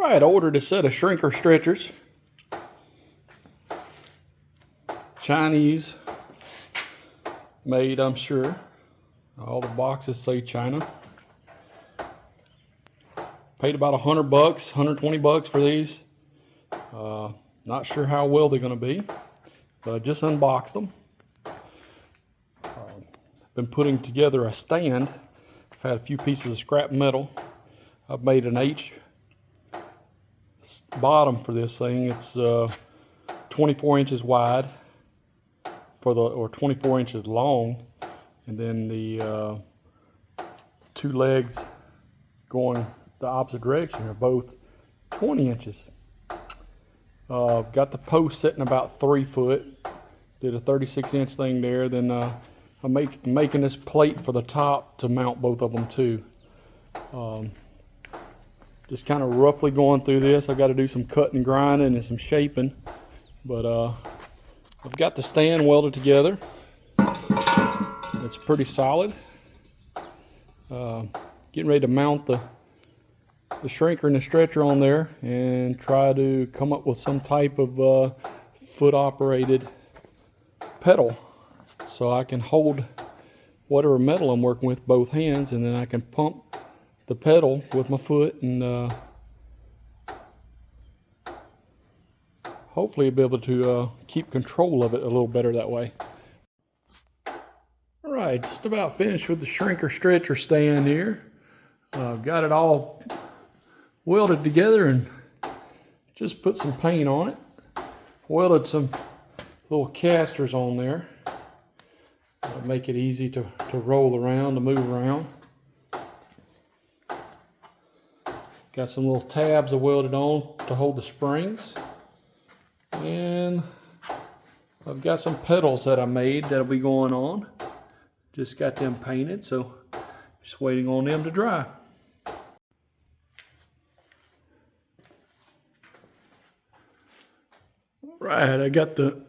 Alright, ordered a set of shrinker stretchers. Chinese made, I'm sure. All the boxes say China. Paid about $100, $120 for these. Not sure how well they're going to be, but I just unboxed them. Been putting together a stand. I've had a few pieces of scrap metal. I've made an H bottom for this thing. It's 24 inches wide or 24 inches long, and then the two legs going the opposite direction are both 20 inches. I've got the post sitting about 3 foot. Did a 36-inch thing there. Then I'm making this plate for the top to mount both of them too. Just kind of roughly going through this. I've got to do some cutting and grinding and some shaping, but I've got the stand welded together. It's pretty solid. Getting ready to mount the shrinker and the stretcher on there and try to come up with some type of foot operated pedal so I can hold whatever metal I'm working with both hands, and then I can pump the pedal with my foot and hopefully be able to keep control of it a little better that way. Alright, just about finished with the shrinker stretcher stand here. Got it all welded together and just put some paint on it. Welded some little casters on there. Make it easy to roll around, to move around. Got some little tabs I welded on to hold the springs. And I've got some pedals that I made that'll be going on. Just got them painted, so just waiting on them to dry. Right, I got the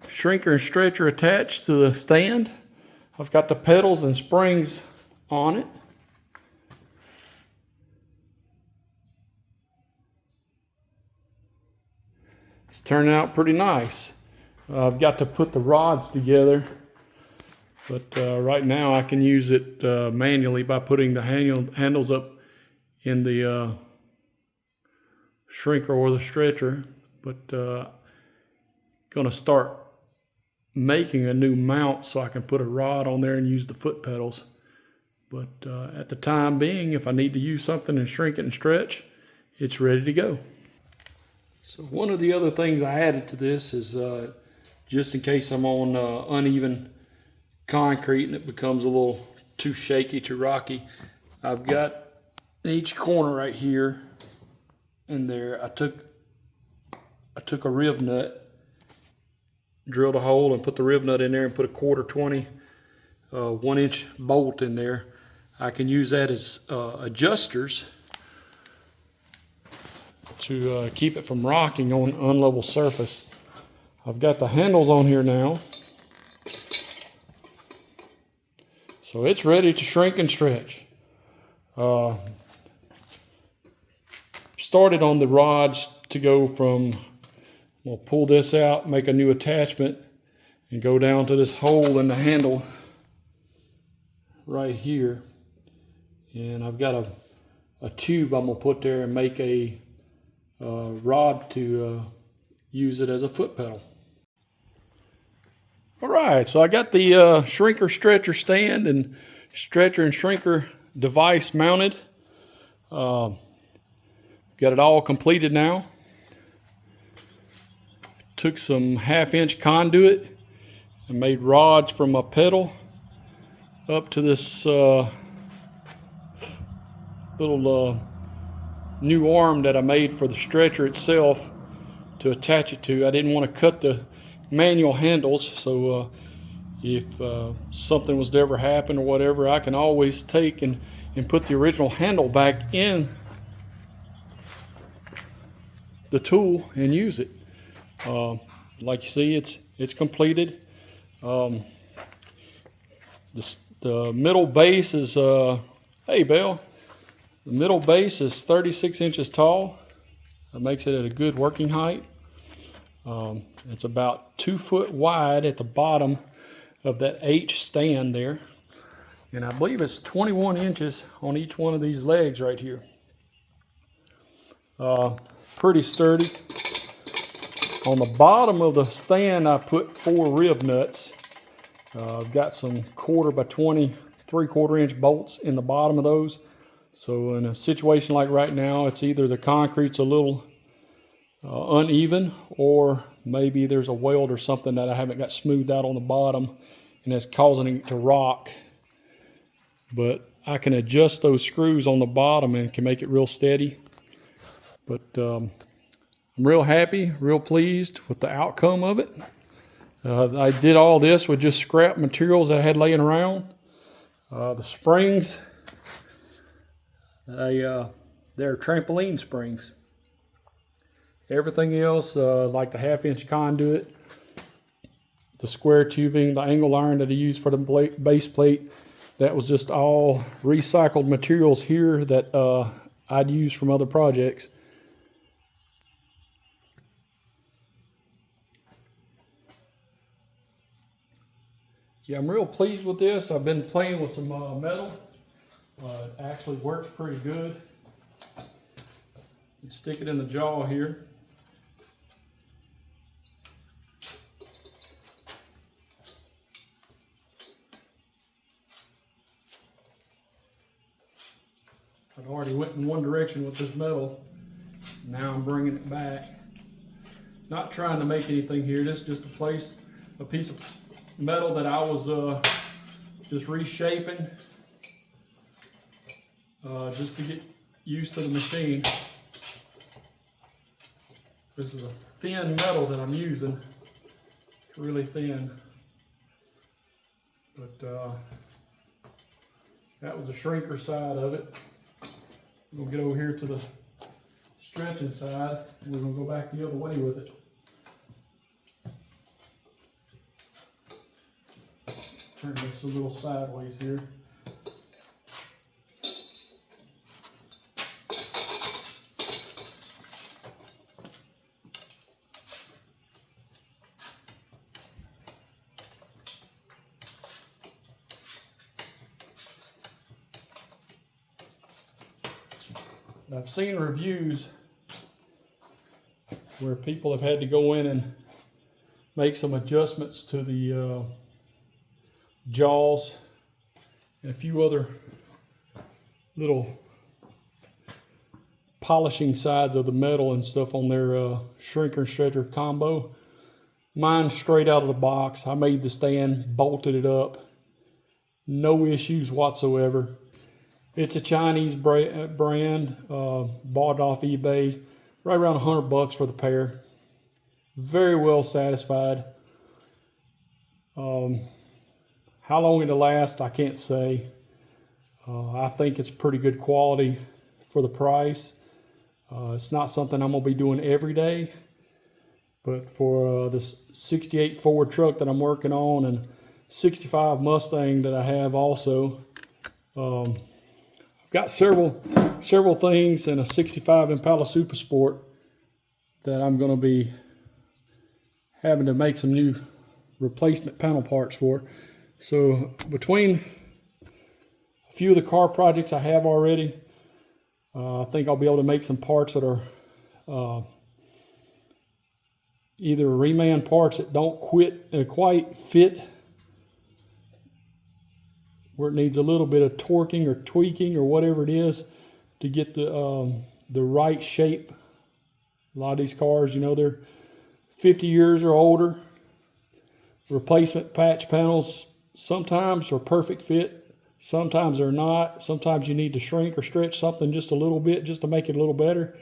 shrinker and stretcher attached to the stand. I've got the pedals and springs on it. It's turning out pretty nice. I've got to put the rods together, but right now I can use it manually by putting the handles up in the shrinker or the stretcher. But gonna start making a new mount so I can put a rod on there and use the foot pedals. But at the time being, if I need to use something and shrink it and stretch, it's ready to go. So one of the other things I added to this is just in case I'm on uneven concrete and it becomes a little too shaky, too rocky, I've got each corner right here and there, I took a riv nut, drilled a hole and put the riv nut in there and put a 1/4 1-inch bolt in there. I can use that as adjusters to keep it from rocking on unlevel surface. I've got the handles on here now, so it's ready to shrink and stretch. Started on the rods to go from, we'll pull this out, make a new attachment, and go down to this hole in the handle right here. And I've got a tube I'm gonna put there and make a rod to use it as a foot pedal. All right, so I got the shrinker stretcher stand and stretcher and shrinker device mounted. Got it all completed now. Took some 1/2-inch conduit and made rods from a pedal up to this little new arm that I made for the stretcher itself to attach it to. I didn't want to cut the manual handles, so if something was to ever happen or whatever, I can always take and put the original handle back in the tool and use it. Like you see, it's completed. The middle base is hey Bill, The middle base is 36 inches tall. That makes it at a good working height. It's about 2 foot wide at the bottom of that H stand there. And I believe it's 21 inches on each one of these legs right here. Pretty sturdy. On the bottom of the stand, I put 4 rib nuts. I've got some 1/4 by 20, 3/4 inch bolts in the bottom of those. So in a situation like right now, it's either the concrete's a little uneven, or maybe there's a weld or something that I haven't got smoothed out on the bottom and that's causing it to rock. But I can adjust those screws on the bottom and can make it real steady. But I'm real happy, real pleased with the outcome of it. I did all this with just scrap materials that I had laying around. The springs, they're trampoline springs. Everything else, like the 1/2 inch conduit, the square tubing, the angle iron that I used for the base plate, that was just all recycled materials here that I'd used from other projects. Yeah, I'm real pleased with this. I've been playing with some metal. It actually works pretty good. You stick it in the jaw here. I'd already went in one direction with this metal. Now I'm bringing it back. Not trying to make anything here. This is just a piece of metal that I was just reshaping just to get used to the machine. This is a thin metal that I'm using. It's really thin. But that was the shrinker side of it. We'll get over here to the stretching side, and we're going to go back the other way with it. Turn this a little sideways here. I've seen reviews where people have had to go in and make some adjustments to the jaws and a few other little polishing sides of the metal and stuff on their shrinker and stretcher combo. Mine's straight out of the box. I made the stand, bolted it up. No issues whatsoever. It's a Chinese brand, bought off eBay, right around $100 for the pair. Very well satisfied. How long it'll last, I can't say. I think it's pretty good quality for the price. It's not something I'm gonna be doing every day, but for this 68 Ford truck that I'm working on and 65 Mustang that I have also, I've got several things in a 65 Impala Super Sport that I'm gonna be having to make some new replacement panel parts for. So between a few of the car projects I have already, I think I'll be able to make some parts that are either reman parts that don't quite fit, where it needs a little bit of torquing or tweaking or whatever it is to get the right shape. A lot of these cars, you know, they're 50 years or older. Replacement patch panels sometimes are perfect fit, sometimes they're not. Sometimes you need to shrink or stretch something just a little bit just to make it a little better.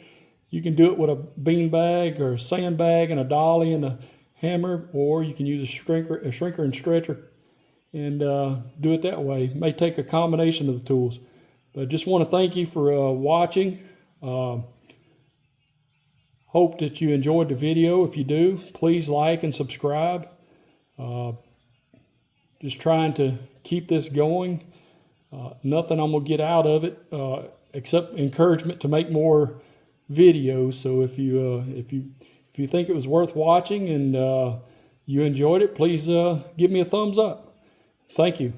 You can do it with a bean bag or a sandbag and a dolly and a hammer, or you can use a shrinker and stretcher and do it that way. It may take a combination of the tools. But I just want to thank you for watching. Hope that you enjoyed the video. If you do, please like and subscribe. Just trying to keep this going. Nothing I'm going to get out of it accept encouragement to make more videos. So if you think it was worth watching and you enjoyed it, please give me a thumbs up. Thank you.